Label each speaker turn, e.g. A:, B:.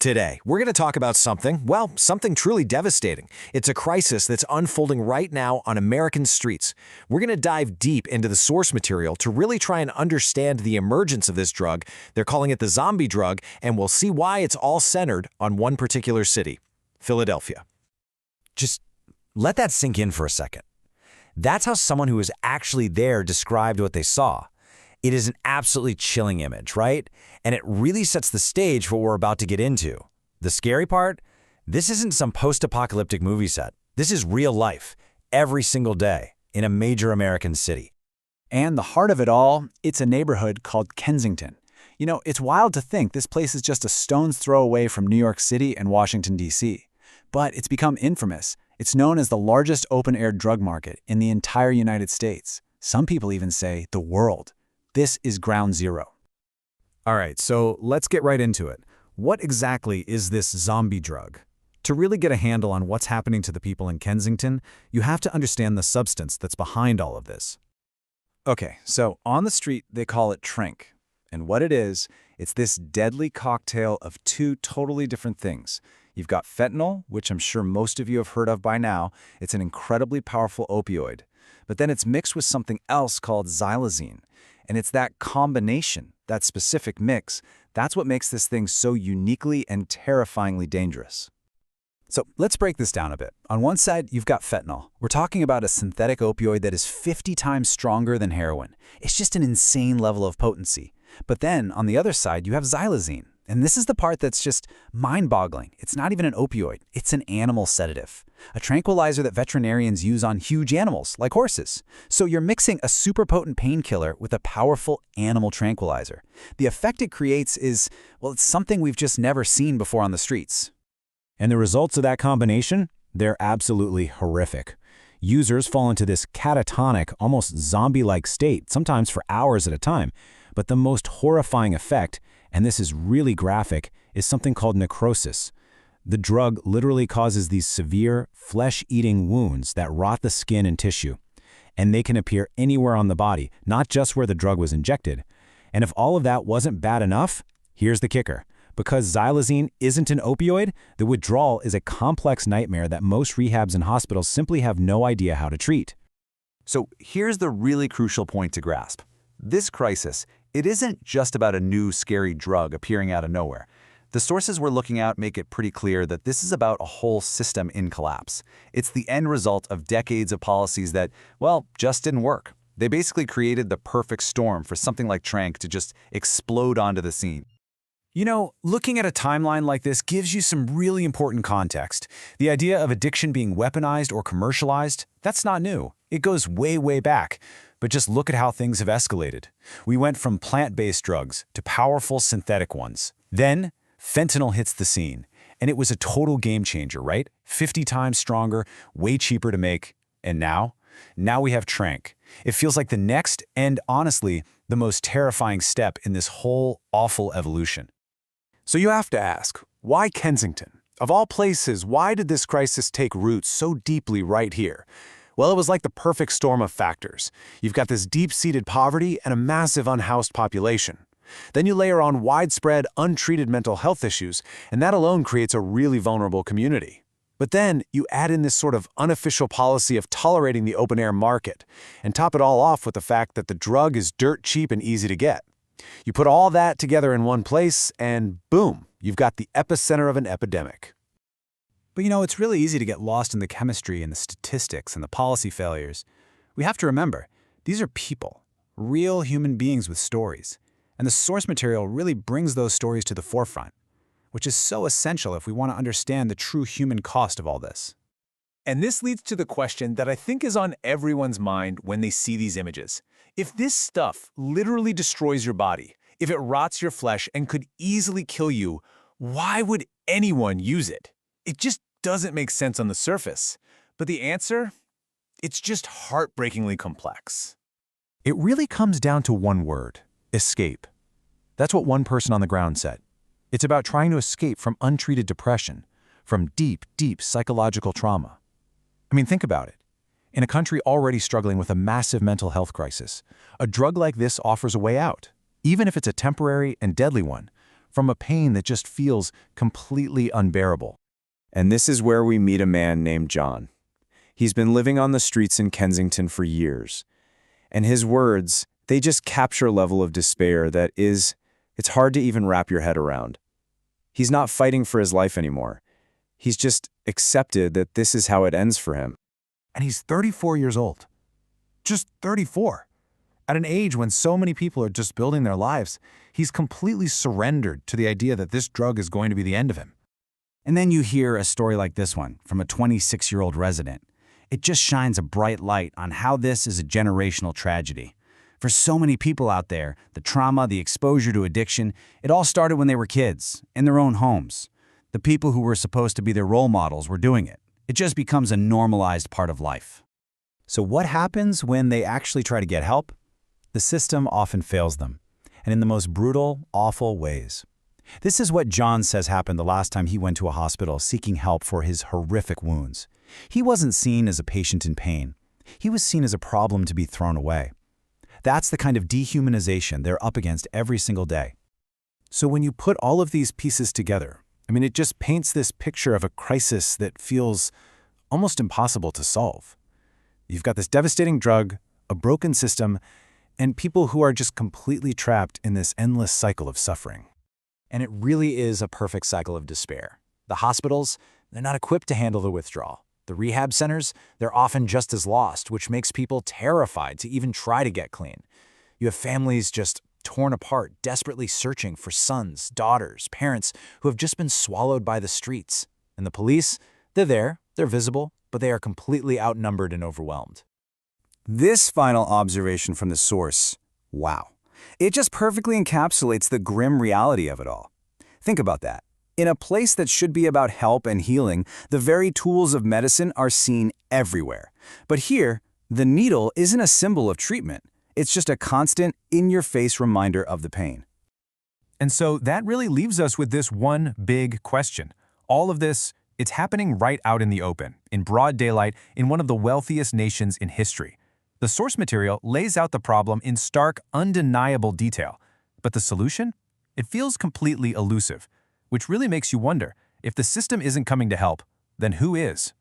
A: Today, we're going to talk about something, well, something truly devastating. It's a crisis that's unfolding right now on American streets. We're going to dive deep into the source material to really try and understand the emergence of this drug. They're calling it the zombie drug, and we'll see why it's all centered on one particular city, Philadelphia.
B: Just let that sink in for a second. That's how someone who was actually there described what they saw. It is an absolutely chilling image, right? And it really sets the stage for what we're about to get into. The scary part? This isn't some post-apocalyptic movie set. This is real life, every single day, in a major American city.
C: And the heart of it all, it's a neighborhood called Kensington. You know, it's wild to think this place is just a stone's throw away from New York City and Washington, D.C. But it's become infamous. It's known as the largest open-air drug market in the entire United States. Some people even say the world. This is ground zero.
D: All right, so let's get right into it. What exactly is this zombie drug? To really get a handle on what's happening to the people in Kensington, you have to understand the substance that's behind all of this.
C: Okay, so on the street, they call it trank. And what it is, it's this deadly cocktail of two totally different things. You've got fentanyl, which I'm sure most of you have heard of by now. It's an incredibly powerful opioid. But then it's mixed with something else called xylazine. And it's that combination, that specific mix, that's what makes this thing so uniquely and terrifyingly dangerous. So let's break this down a bit. On one side, you've got fentanyl. We're talking about a synthetic opioid that is 50 times stronger than heroin. It's just an insane level of potency. But then, on the other side, you have xylazine. And this is the part that's just mind-boggling. It's not even an opioid. It's an animal sedative, a tranquilizer that veterinarians use on huge animals, like horses. So you're mixing a super potent painkiller with a powerful animal tranquilizer. The effect it creates is, well, it's something we've just never seen before on the streets.
D: And the results of that combination? They're absolutely horrific. Users fall into this catatonic, almost zombie-like state, sometimes for hours at a time. But the most horrifying effect, and this is really graphic, is something called necrosis. The drug literally causes these severe, flesh-eating wounds that rot the skin and tissue. And they can appear anywhere on the body, not just where the drug was injected. And if all of that wasn't bad enough, here's the kicker. Because xylazine isn't an opioid, the withdrawal is a complex nightmare that most rehabs and hospitals simply have no idea how to treat.
E: So here's the really crucial point to grasp. This crisis, it isn't just about a new scary drug appearing out of nowhere. The sources we're looking at make it pretty clear that this is about a whole system in collapse. It's the end result of decades of policies that, well, just didn't work. They basically created the perfect storm for something like trank to just explode onto the scene.
D: You know, looking at a timeline like this gives you some really important context. The idea of addiction being weaponized or commercialized, that's not new. It goes way, way back. But just look at how things have escalated. We went from plant-based drugs to powerful synthetic ones. Then, fentanyl hits the scene. And it was a total game changer, right? 50 times stronger, way cheaper to make. And now? Now we have trank. It feels like the next and, honestly, the most terrifying step in this whole awful evolution.
F: So you have to ask, why Kensington? Of all places, why did this crisis take root so deeply right here? Well, it was like the perfect storm of factors. You've got this deep-seated poverty and a massive unhoused population. Then you layer on widespread, untreated mental health issues, and that alone creates a really vulnerable community. But then you add in this sort of unofficial policy of tolerating the open-air market, and top it all off with the fact that the drug is dirt cheap and easy to get. You put all that together in one place, and boom, you've got the epicenter of an epidemic.
C: But you know, it's really easy to get lost in the chemistry and the statistics and the policy failures. We have to remember, these are people, real human beings with stories. And the source material really brings those stories to the forefront, which is so essential if we want to understand the true human cost of all this.
G: And this leads to the question that I think is on everyone's mind when they see these images. If this stuff literally destroys your body, if it rots your flesh and could easily kill you, why would anyone use it? It just doesn't make sense on the surface. But the answer? It's just heartbreakingly complex.
A: It really comes down to one word: escape. That's what one person on the ground said. It's about trying to escape from untreated depression, from deep, deep psychological trauma. I mean, think about it. In a country already struggling with a massive mental health crisis, a drug like this offers a way out, even if it's a temporary and deadly one.
C: from a pain that just feels completely unbearable.
H: And this is where we meet a man named John. He's been living on the streets in Kensington for years. And his words, they just capture a level of despair that it's hard to even wrap your head around. He's not fighting for his life anymore. He's just accepted that this is how it ends for him.
C: And he's 34 years old. Just 34. At an age when so many people are just building their lives, he's completely surrendered to the idea that this drug is going to be the end of him.
B: And then you hear a story like this one from a 26-year-old resident. It just shines a bright light on how this is a generational tragedy. For so many people out there, the trauma, the exposure to addiction, it all started when they were kids, in their own homes. The people who were supposed to be their role models were doing it. It just becomes a normalized part of life.
D: So what happens when they actually try to get help? The system often fails them, and in the most brutal, awful ways. This is what John says happened the last time he went to a hospital seeking help for his horrific wounds. He wasn't seen as a patient in pain. He was seen as a problem to be thrown away. That's the kind of dehumanization they're up against every single day.
C: So when you put all of these pieces together, it just paints this picture of a crisis that feels almost impossible to solve. You've got this devastating drug, a broken system, and people who are just completely trapped in this endless cycle of suffering.
A: And it really is a perfect cycle of despair. The hospitals, they're not equipped to handle the withdrawal. The rehab centers, they're often just as lost, which makes people terrified to even try to get clean. You have families just torn apart, desperately searching for sons, daughters, parents who have just been swallowed by the streets. And the police, they're there, they're visible, but they are completely outnumbered and overwhelmed.
H: This final observation from the source, wow. It just perfectly encapsulates the grim reality of it all. Think about that. In a place that should be about help and healing, the very tools of medicine are seen everywhere. But here, the needle isn't a symbol of treatment. It's just a constant, in-your-face reminder of the pain.
C: And so that really leaves us with this one big question. All of this, it's happening right out in the open, in broad daylight, in one of the wealthiest nations in history. The source material lays out the problem in stark, undeniable detail. But the solution? It feels completely elusive, which really makes you wonder, if the system isn't coming to help, then who is?